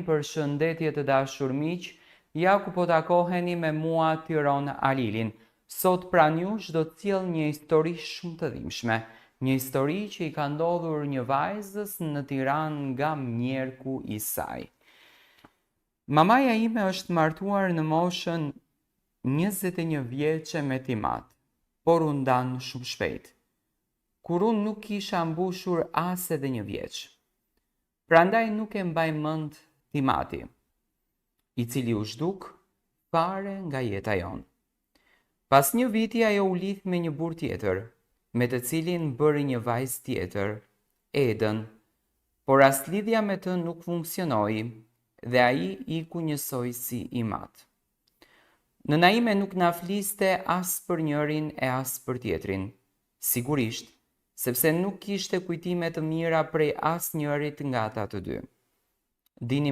për shëndetje të dashur miq, ja ku po takoheni me mua Tiron Alilin. Sot pranë jush do të sjell një histori shumë të dhimbshme, një histori që i ka ndodhur një vajzës në Tiranë nga mjerku i saj. Mamaja ime është martuar në moshën 21 vjeçe me Timat, por u ndan shumë shpejt, kur unë nuk kisha mbushur as edhe 1 vjeç. Prandaj nuk e mbaj mend Timati, i cili u zhduk fare nga jeta jonë. Pas 1 viti ajo u lidh me një burr tjetër, me të cilin bëri një vajzë tjetër, Edën, por as lidhja me të nuk funksionoi dhe ai iku njësoj si i mat. Nëna ime nuk na fliste as për njërin e as për tjetrin, sigurisht, sepse nuk kishte kujtime të mira prej as njërit nga ata të dy. Dinim